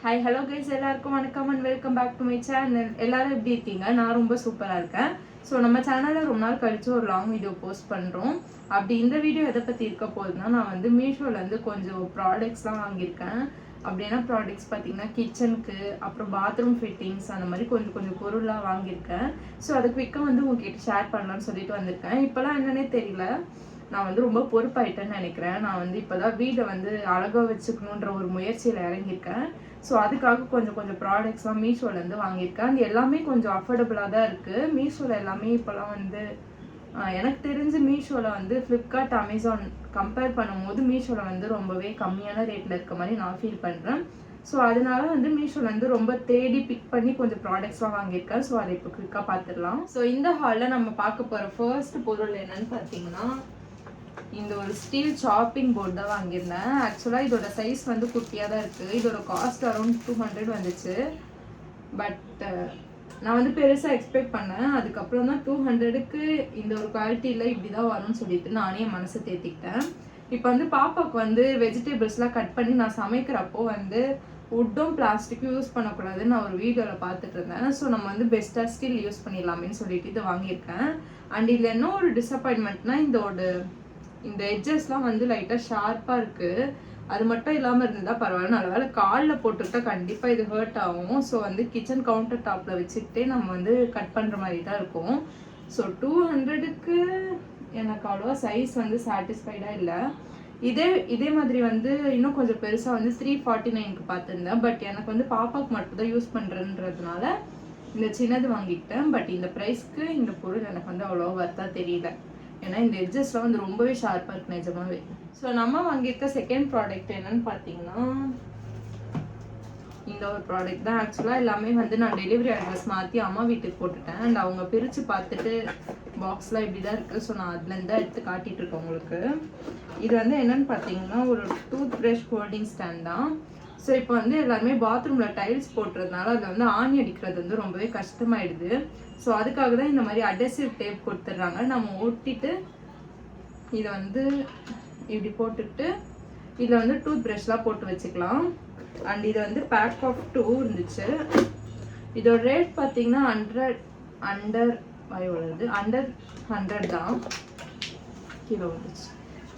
Hi hello guys, எல்லாருக்கும் வணக்கம் and welcome back to my channel. எல்லாரும் எப்படி இருக்கீங்க? நான் ரொம்ப சூப்பராக இருக்கேன். ஸோ நம்ம சேனலில் ரொம்ப நாள் கழிச்சு ஒரு லாங் வீடியோ போஸ்ட் பண்ணுறோம். அப்படி இந்த வீடியோ எதை பற்றி இருக்க போகுதுன்னா, நான் வந்து மீஷோலேருந்து கொஞ்சம் ப்ராடக்ட்ஸ்லாம் வாங்கியிருக்கேன். அப்படின்னா ப்ராடக்ட்ஸ் பார்த்தீங்கன்னா கிச்சனுக்கு, அப்புறம் பாத்ரூம் ஃபிட்டிங்ஸ், அந்த மாதிரி கொஞ்சம் கொஞ்சம் பொருளாக வாங்கியிருக்கேன். ஸோ அதை குவிக்காக வந்து உங்ககிட்ட ஷேர் பண்ணலான்னு சொல்லிட்டு வந்திருக்கேன். இப்போலாம் என்னன்னே தெரியல, நான் வந்து ரொம்ப பொறுப்பாயிட்டேன்னு நினைக்கிறேன். நான் வந்து இப்போதான் வீடை வந்து அழகாக வச்சுக்கணுன்ற ஒரு முயற்சியில் இறங்கியிருக்கேன். ஸோ அதுக்காக கொஞ்சம் கொஞ்சம் ப்ராடக்ட்ஸ்லாம் மீஷோலேருந்து வாங்கியிருக்கேன். அது எல்லாமே கொஞ்சம் அஃபோர்டபுளாக தான் இருக்குது. மீஷோவில் எல்லாமே இப்போலாம் வந்து எனக்கு தெரிஞ்சு மீஷோவில் வந்து ஃப்ளிப்கார்ட், அமேசான் கம்பேர் பண்ணும்போது மீஷோவில் வந்து ரொம்பவே கம்மியான ரேட்டில் இருக்க மாதிரி நான் ஃபீல் பண்ணுறேன். ஸோ அதனால வந்து மீஷோலேருந்து ரொம்ப தேடி பிக் பண்ணி கொஞ்சம் ப்ராடக்ட்ஸ்லாம் வாங்கியிருக்கேன். ஸோ அதை இப்போ குயிக்காக பார்த்துடலாம். ஸோ இந்த ஹாலில் நம்ம பார்க்க போகிற ஃபர்ஸ்ட் பொருள் என்னன்னு பார்த்தீங்கன்னா, இந்த ஒரு ஸ்டீல் சாப்பிங் போர்டு தான் வாங்கியிருந்தேன். ஆக்சுவலாக இதோட சைஸ் வந்து குட்டியாக தான் இருக்குது. இதோட காஸ்ட் அரௌண்ட் 200 வந்துச்சு. பட் நான் வந்து பெருசாக எக்ஸ்பெக்ட் பண்ணேன். அதுக்கப்புறம் தான் 200க்கு இந்த ஒரு குவாலிட்டியில் இப்படி தான் வரும்னு சொல்லிட்டு நானே என் மனசை தேத்திக்கிட்டேன். இப்போ வந்து பாப்பாவுக்கு வந்து வெஜிடபிள்ஸ்லாம் கட் பண்ணி நான் சமைக்கிறப்போ வந்து உட்டும் பிளாஸ்டிக்கும் யூஸ் பண்ணக்கூடாதுன்னு நான் ஒரு வீடியோவில் பார்த்துட்டு இருந்தேன். ஸோ நம்ம வந்து பெஸ்ட்டாக ஸ்டீல் யூஸ் பண்ணிடலாமேன்னு சொல்லிட்டு இது வாங்கியிருக்கேன். அண்ட் இதில் என்ன ஒரு டிசப்பாயின்மெண்ட்னா, இந்த எட்ஜஸ்லாம் வந்து லைட்டாக ஷார்ப்பாக இருக்குது. அது மட்டும் இல்லாமல் இருந்தால் பரவாயில்ல. நல்ல வேலை காலில் போட்டுக்கிட்டால் கண்டிப்பாக இது ஹர்ட் ஆகும். ஸோ வந்து கிச்சன் கவுண்டர் டாப்பில் வச்சுக்கிட்டே நம்ம வந்து கட் பண்ணுற மாதிரி தான் இருக்கும். ஸோ 200க்கு எனக்கு அவ்வளோவா சைஸ் வந்து சாட்டிஸ்ஃபைடாக இல்லை. இதே மாதிரி வந்து இன்னும் கொஞ்சம் பெருசாக வந்து 349க்கு பார்த்துருந்தேன். பட் எனக்கு வந்து பாப்பாவுக்கு மட்டும் தான் யூஸ் பண்ணுறதுனால இந்த சின்னது வாங்கிக்கிட்டேன். பட் இந்த ப்ரைஸ்க்கு இந்த பொருள் எனக்கு வந்து அவ்வளோவா வர்த்தாக தெரியல. ஏன்னா இந்த எட்ஜஸ்லாம் வந்து ரொம்பவே ஷார்ப்பாக இருக்கு நிஜமாவே. ஸோ நம்ம வாங்கியிருக்க செகண்ட் ப்ராடக்ட் என்னன்னு பார்த்தீங்கன்னா, இந்த ஒரு ப்ராடக்ட் தான். ஆக்சுவலாக எல்லாமே வந்து நான் டெலிவரி அட்ரஸ் மாற்றி அம்மா வீட்டுக்கு போட்டுட்டேன். அண்ட் அவங்க பிரித்து பார்த்துட்டு பாக்ஸ்லாம் இப்படி தான் இருக்குது. ஸோ நான் அதுலேருந்து தான் எடுத்து காட்டிகிட்டு இருக்கேன் உங்களுக்கு. இது வந்து என்னன்னு பார்த்தீங்கன்னா, ஒரு டூத் ப்ரஷ் ஹோல்டிங் ஸ்டாண்ட் தான். ஸோ இப்போ வந்து எல்லாருமே பாத்ரூமில் டைல்ஸ் போட்டுறதுனால அதில் வந்து ஆணி அடிக்கிறது வந்து ரொம்பவே கஷ்டமாயிடுது. ஸோ அதுக்காக தான் இந்த மாதிரி அடசிவ் டேப் கொடுத்துட்றாங்க. நம்ம ஒட்டிட்டு இதை வந்து இப்படி போட்டுட்டு இதில் வந்து டூத் ப்ரஷ்லாம் போட்டு வச்சுக்கலாம். அண்ட் இது வந்து பேக் ஆஃப் 2 இருந்துச்சு. இதோட ரேட் பார்த்தீங்கன்னா அண்டர் 100 தான் கிலோ வந்துச்சு.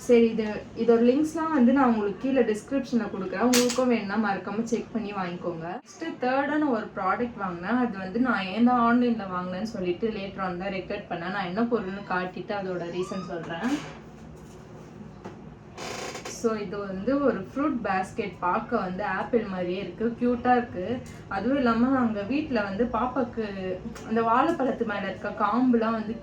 சரி, இதோட லிங்க்ஸ்லாம் வந்து நான் உங்களுக்கு கீழே டிஸ்கிரிப்ஷனில் கொடுக்குறேன். உங்களுக்கும் வேணும்னா மறக்காமல் செக் பண்ணி வாங்கிக்கோங்க. நெக்ஸ்ட்டு தேர்டான ஒரு ப்ராடக்ட் வாங்கினேன். அது வந்து நான் ஏன் ஆன்லைனில் வாங்கினேன்னு சொல்லிட்டு லேட்டர் ஆன் தான் ரெக்கார்ட் பண்ணேன். நான் என்ன பொருள்னு காட்டிட்டு அதோட ரீசன் சொல்கிறேன். ஸோ இது வந்து ஒரு ஃப்ரூட் பேஸ்கெட். பார்க்க வந்து ஆப்பிள் மாதிரியே இருக்குது, க்யூட்டாக இருக்குது. அதுவும் இல்லாமல் அங்கே வீட்டில் வந்து பாப்பாவுக்கு அந்த வாழைப்பழத்து மேலே இருக்க காம்புலாம் வந்து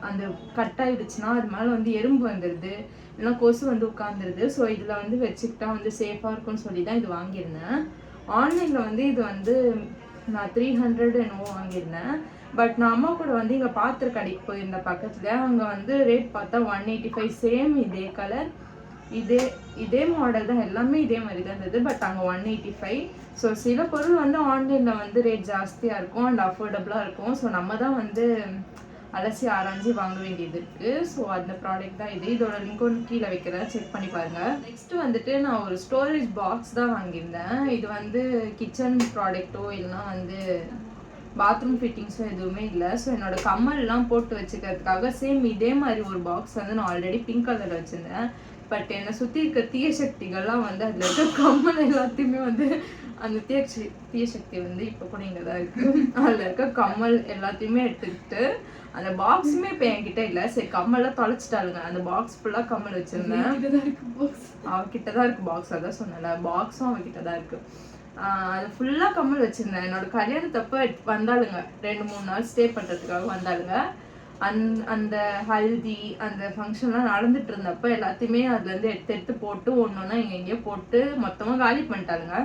அந்த கட் ஆகிடுச்சுன்னா அது மேலே வந்து எறும்பு வந்துடுது, இல்லைனா கொசு வந்து உட்காந்துருது. ஸோ இதில் வந்து வச்சுக்கிட்டா வந்து சேஃபாக இருக்கும்னு சொல்லி தான் இது வாங்கியிருந்தேன். ஆன்லைனில் வந்து இது வந்து நான் 300 என்னவோ வாங்கியிருந்தேன். பட் நான் அம்மா கூட வந்து இங்கே பாத்திர கடைக்கு போயிருந்தேன் பக்கத்தில். அங்கே வந்து ரேட் பார்த்தா 185. சேம் இதே கலர், இதே மாடல் தான், எல்லாமே இதே மாதிரி தான் இருந்தது. பட் அங்கே 185. ஸோ சில பொருள் வந்து ஆன்லைனில் வந்து ரேட் ஜாஸ்தியாக இருக்கும் அண்ட் அஃபோர்டபுளாக இருக்கும். ஸோ நம்ம தான் வந்து அலசி ஆராய்ஞ்சி வாங்க வேண்டியது இருக்குது. ஸோ அந்த ப்ராடக்ட் தான் இது. இதோட லிங்க் ஒன்று கீழே வைக்கிறேன், செக் பண்ணி பாருங்கள். நெக்ஸ்ட்டு வந்துட்டு நான் ஒரு ஸ்டோரேஜ் பாக்ஸ் தான் வாங்கியிருந்தேன். இது வந்து கிச்சன் ப்ராடக்ட்டோ இல்லைனா வந்து பாத்ரூம் ஃபிட்டிங்ஸும் எதுவுமே இல்லை. ஸோ என்னோட கம்மல்லாம் போட்டு வச்சுக்கிறதுக்காக சேம் இதே மாதிரி ஒரு பாக்ஸ் வந்து நான் ஆல்ரெடி பிங்க் கலரில் வச்சுருந்தேன். பட் என்னை சுற்றி இருக்க தீய சக்திகள்லாம் வந்து அதில் இருக்க கம்மல் எல்லாத்தையுமே வந்து அந்த தீய சக்தி வந்து இப்போ கூட இங்கே தான் இருக்குது. அதில் இருக்க கம்மல் எல்லாத்தையுமே எடுத்துக்கிட்டு அந்த பாக்ஸுமே இப்போ என்கிட்ட இல்லை. சரி, கம்மல்லாம் தொலைச்சிட்டாளுங்க. அந்த பாக்ஸ் ஃபுல்லாக கம்மல் வச்சுருந்தேன். அவகிட்ட தான் இருக்குது பாக்ஸ். அதான் சொன்னல, பாக்ஸும் அவகிட்ட தான் இருக்குது. அது ஃபுல்லாக கம்மல் வச்சுருந்தேன். என்னோட கல்யாணத்தப்போ வந்தாளுங்க, 2-3 நாள் ஸ்டே பண்ணுறதுக்காக வந்தாளுங்க. அந்த ஹல்தி அந்த ஃபங்க்ஷன்லாம் நடந்துட்டு இருந்தப்போ எல்லாத்தையுமே அதுலேருந்து எடுத்து போட்டு ஒன்றா எங்கெங்கேயோ போட்டு மொத்தமாக காலி பண்ணிட்டாளுங்க.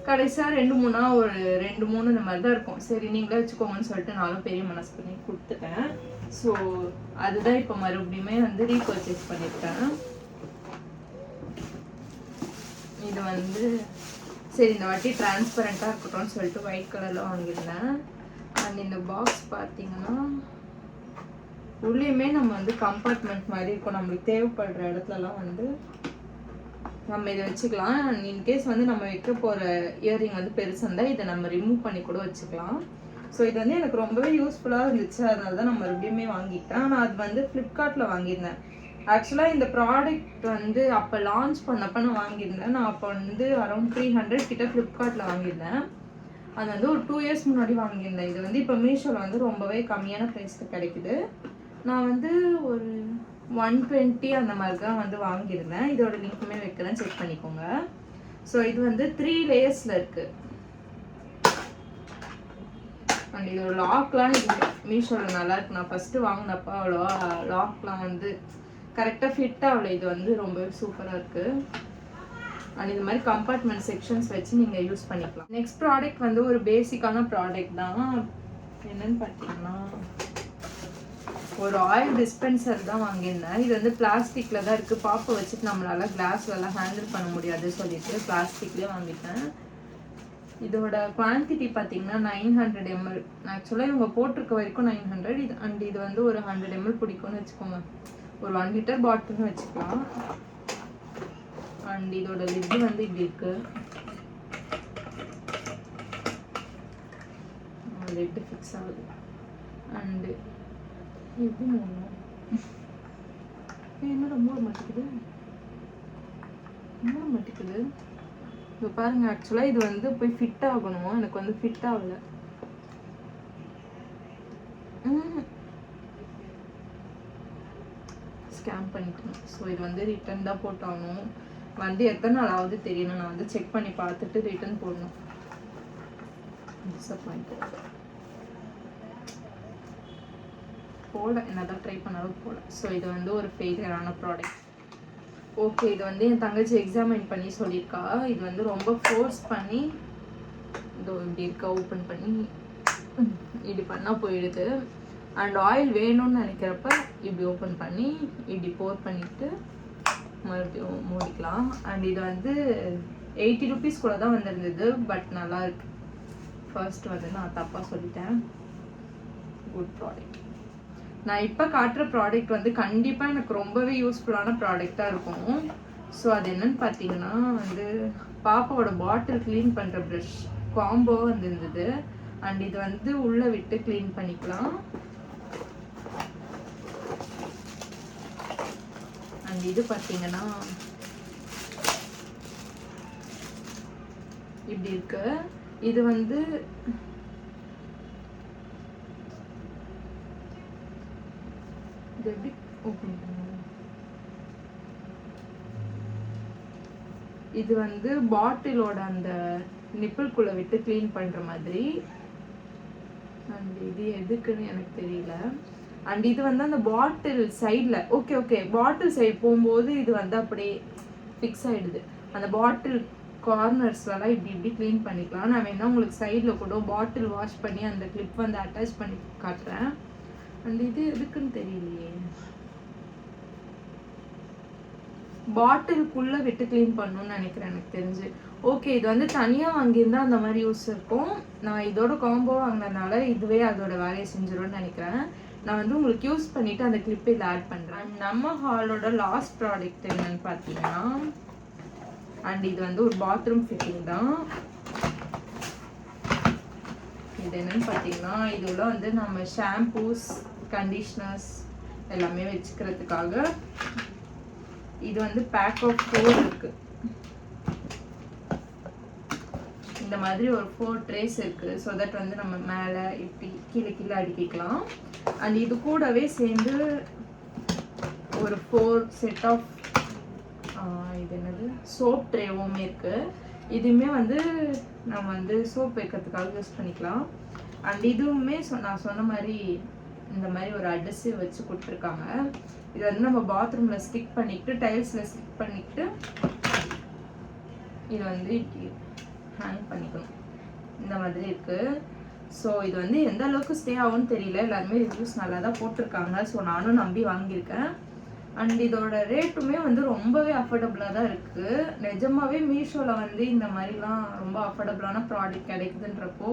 கடைசியாக 2-3 ஒரு 2-3 இந்த மாதிரி தான் இருக்கும். சரி, நீங்களே வச்சுக்கோங்கன்னு சொல்லிட்டு நானும் பெரிய மனசு பண்ணி கொடுத்துட்டேன். ஸோ அதுதான் இப்போ மறுபடியுமே வந்து ரீபர்ச்சேஸ் பண்ணியிருக்கேன். இது வந்து சரி, இந்த வாட்டி டிரான்ஸ்பரண்ட்டாக இருக்கட்டும்னு சொல்லிட்டு ஒயிட் கலரில் வாங்கியிருந்தேன். அண்ட் இந்த பாக்ஸ் பார்த்தீங்கன்னா உள்ளேயுமே நம்ம வந்து கம்பார்ட்மெண்ட் மாதிரி இருக்கும். நம்மளுக்கு தேவைப்படுற இடத்துலலாம் வந்து நம்ம இதை வச்சுக்கலாம். இன்கேஸ் வந்து நம்ம வைக்க போகிற இயரிங் வந்து பெருசாக இருந்தால் இதை நம்ம ரிமூவ் பண்ணி கூட வச்சுக்கலாம். ஸோ இது வந்து எனக்கு ரொம்பவே யூஸ்ஃபுல்லாக இருந்துச்சு, அதனால தான் நான் மறுபடியுமே வாங்கிட்டேன். நான் அது வந்து ஃப்ளிப்கார்ட்டில் வாங்கியிருந்தேன். ஆக்சுவலாக இந்த ப்ராடக்ட் வந்து அப்போ லான்ச் பண்ணப்போ நான் வாங்கியிருந்தேன். நான் அப்போ வந்து அரௌண்ட் 300 கிட்ட ஃப்ளிப்கார்ட்டில் வாங்கியிருந்தேன். அது வந்து ஒரு 2 இயர்ஸ் முன்னாடி வாங்கியிருந்தேன். இது வந்து இப்போ மீஷோவில் வந்து ரொம்பவே கம்மியான ப்ரைஸ்க்கு கிடைக்குது. நான் வந்து ஒரு 120 அந்த மாதிரி தான் வந்து வாங்கியிருந்தேன். இதோட லிங்க்குமே வைக்கிறேன், செக் பண்ணிக்கோங்க. ஸோ இது வந்து 3 லேயர்ஸில் இருக்குது. அண்ட் இதோட லாக்லாம் இது மீஷோவில் நல்லா இருக்கு. நான் ஃபஸ்ட்டு வாங்கினப்போ அவ்வளோவா லாக்லாம் வந்து கரெக்டாக ஃபிட் ஆகல. இது வந்து ரொம்பவே சூப்பராக இருக்குது. அண்ட் இந்த மாதிரி கம்பார்ட்மெண்ட் செக்ஷன்ஸ் வச்சு நீங்கள் யூஸ் பண்ணிக்கலாம். நெக்ஸ்ட் ப்ராடக்ட் வந்து ஒரு பேசிக்கான ப்ராடக்ட் தான். என்னன்னு பார்த்தீங்கன்னா ஒரு ஆயில் டிஸ்பென்சர் தான் வாங்கியிருந்தேன். இது வந்து பிளாஸ்டிக்கில் தான் இருக்குது. பாப்பை வச்சுட்டு நம்மளால கிளாஸ்லலாம் ஹேண்டில் பண்ண முடியாது சொல்லிட்டு பிளாஸ்டிக்லேயே வாங்கிட்டேன். இதோட குவான்டிட்டி பார்த்தீங்கன்னா 900 ml. ஆக்சுவலாக இவங்க போட்டிருக்க வரைக்கும் 900. இது அண்ட் இது வந்து ஒரு 100 ml பிடிக்கும்னு வச்சுக்கோங்க. ஒரு 1 லிட்டர் பாட்டில்னு வச்சுக்கலாம். அண்ட் இதோட லிட் வந்து இப்படி இருக்கு. லிட் ஃபிக்ஸ் ஆகுது. அண்டு எப்படி என்ன மூட மாட்டேங்குது. இப்போ பாருங்க, ஆக்சுவலாக இது வந்து போய் ஃபிட் ஆகணும். எனக்கு வந்து ஃபிட் ஆகலை. ஸ்கேன் பண்ணிட்டேன். ஸோ இது வந்து ரிட்டர்ன் தான் போட்டாகணும். வந்து எத்தனை நாள் ஆகுது தெரியணும். நான் வந்து செக் பண்ணி பார்த்துட்டு ரிட்டர்ன் போடணும். டிசப்பாயிண்ட் போல, என்னதான் ட்ரை பண்ணாலும் போல. ஸோ இது வந்து ஒரு ஃபெயிலியரான ப்ராடக்ட். ஓகே, இது வந்து என் தங்கச்சி எக்ஸாமின் பண்ணி சொல்லியிருக்கா. இது வந்து ரொம்ப ஃபோர்ஸ் பண்ணி இதோ இப்படி இருக்கா, ஓப்பன் பண்ணி இப்படி பண்ணால் போயிடுது. அண்ட் ஆயில் வேணும்னு நினைக்கிறப்ப இப்படி ஓப்பன் பண்ணி இப்படி போர் பண்ணிவிட்டு மறுபடியும் மூடிக்கலாம். அண்ட் இது வந்து 80 rupees கூட தான் வந்திருந்தது. பட் நல்லா இருக்கு. ஃபர்ஸ்ட் வந்து நான் தப்பாக சொல்லிட்டேன். Good product. நான் இப்போ காட்டுற ப்ராடக்ட் வந்து கண்டிப்பாக எனக்கு ரொம்பவே யூஸ்ஃபுல்லான ப்ராடக்டாக இருக்கும். ஸோ அது என்னன்னு பார்த்தீங்கன்னா வந்து பாப்பாவோட பாட்டில் க்ளீன் பண்ணுற ப்ரஷ் காம்போ வந்துருந்தது. அண்ட் இது வந்து உள்ளே விட்டு க்ளீன் பண்ணிக்கலாம். அண்ட் இது பார்த்தீங்கன்னா இப்படி இருக்கு. இது வந்து எப்படி ஓப்பன் பண்ணுவோம். இது வந்து பாட்டிலோட அந்த நிப்பிள்குள்ள விட்டு க்ளீன் பண்ற மாதிரி. அண்ட் இது எதுக்குன்னு எனக்கு தெரியல. அண்ட் இது வந்து அந்த பாட்டில் சைடில் ஓகே பாட்டில் சைடு போகும்போது இது வந்து அப்படியே ஃபிக்ஸ் ஆகிடுது. அந்த பாட்டில் கார்னர்ஸ்லாம் இப்படி க்ளீன் பண்ணிக்கலாம். நான் வேணா உங்களுக்கு சைடில் கூட பாட்டில் வாஷ் பண்ணி அந்த கிளிப் வந்து அட்டாச் பண்ணி காட்டுறேன். அண்ட் இது எதுக்குன்னு தெரியலையே. பாட்டிலுக்குள்ளே விட்டு க்ளீன் பண்ணணும்னு நினைக்கிறேன் எனக்கு தெரிஞ்சு. ஓகே, இது வந்து தனியாக வாங்கியிருந்தா அந்த மாதிரி யூஸ் இருக்கும். நான் இதோட காம்போ வாங்கினதுனால இதுவே அதோட வேலையை செஞ்சிடும்னு நினைக்கிறேன். நான் வந்து உங்களுக்கு யூஸ் பண்ணிவிட்டு அந்த கிளிப்பை இதில் ஆட் பண்ணுறேன். நம்ம ஹாலோட லாஸ்ட் ப்ராடக்ட் என்னன்னு பார்த்தீங்கன்னா, அண்ட் இது வந்து ஒரு பாத்ரூம் ஃபிட்டிங் தான். இது என்னன்னு பார்த்தீங்கன்னா, இதுல வந்து நம்ம ஷாம்பூஸ் கண்டிஷ்னர்ஸ் எல்லாமே வச்சுக்கிறதுக்காக இது வந்து பேக் ஆஃப் 4 இருக்கு. இந்த மாதிரி ஒரு 4 ட்ரேஸ் இருக்கு. ஸோ தட் வந்து நம்ம மேலே இப்படி கீழே அடுக்கிக்கலாம். அண்ட் இது கூடவே சேர்ந்து ஒரு 4 செட் ஆஃப் இது என்னது சோப் ட்ரேவுமே இருக்கு. இதுவுமே வந்து நம்ம வந்து சோப் வைக்கிறதுக்காக யூஸ் பண்ணிக்கலாம். அண்ட் இதுவுமே நான் சொன்ன மாதிரி இந்த மாதிரி ஒரு அட்ஹெசிவ் வச்சு கொடுத்துருக்காங்க. இது வந்து நம்ம பாத்ரூமில் ஸ்டிக் பண்ணிக்கிட்டு டைல்ஸில் ஸ்டிக் பண்ணிக்கிட்டு இது வந்து இப்படி ஹேங் பண்ணிக்கணும். இந்த மாதிரி இருக்குது. ஸோ இது வந்து எந்த அளவுக்கு ஸ்டே ஆகும்னு தெரியல. எல்லாருமே ரிவ்யூஸ் நல்லா தான் போட்டிருக்காங்க. ஸோ நானும் நம்பி வாங்கியிருக்கேன். அண்ட் இதோட ரேட்டுமே வந்து ரொம்பவே அஃபோர்டபுளாக தான் இருக்குது. நிஜமாவே மீஷோவில் வந்து இந்த மாதிரிலாம் ரொம்ப அஃபோர்டபுளான ப்ராடக்ட் கிடைக்குதுன்றப்போ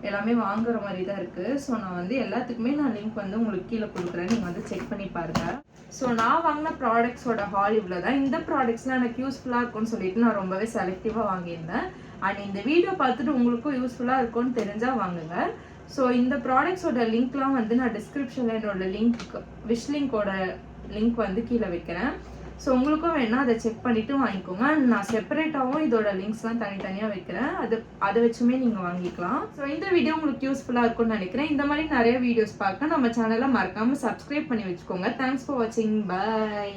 எல்லாமே வாங்குற மாதிரி தான் இருக்குது. ஸோ நான் வந்து எல்லாத்துக்குமே நான் லிங்க் வந்து உங்களுக்கு கீழே கொடுக்குறேன். நீங்கள் வந்து செக் பண்ணி பாருங்கள். ஸோ நான் வாங்கின ப்ராடக்ட்ஸோட ஹால் இவ்வளோ தான். இந்த ப்ராடக்ட்ஸ்லாம் எனக்கு யூஸ்ஃபுல்லாக இருக்கும்னு சொல்லிட்டு நான் ரொம்பவே செலக்டிவாக வாங்கியிருந்தேன். அண்ட் இந்த வீடியோ பார்த்துட்டு உங்களுக்கும் யூஸ்ஃபுல்லாக இருக்கும்னு தெரிஞ்சால் வாங்குங்க. ஸோ இந்த ப்ராடக்ட்ஸோட லிங்க்லாம் வந்து நான் டிஸ்கிரிப்ஷனில் என்னோட விஷ் லிங்கோட லிங்க் வந்து கீழே வைக்கிறேன். ஸோ உங்களுக்கும் வேணால் அதை செக் பண்ணிவிட்டு வாங்கிக்கோங்க. அண்ட் நான் செப்பரேட்டாகவும் இதோட லிங்க்ஸ்லாம் தனித்தனியாக வைக்கிறேன். அதை வச்சுமே நீங்கள் வாங்கிக்கலாம். ஸோ இந்த வீடியோ உங்களுக்கு யூஸ்ஃபுல்லாக இருக்கும்னு நினைக்கிறேன். இந்த மாதிரி நிறைய வீடியோஸ் பார்க்க நம்ம சேனலை மறக்காமல் சப்ஸ்கிரைப் பண்ணி வச்சுக்கோங்க. தேங்க்ஸ் ஃபார் வாட்சிங். பை.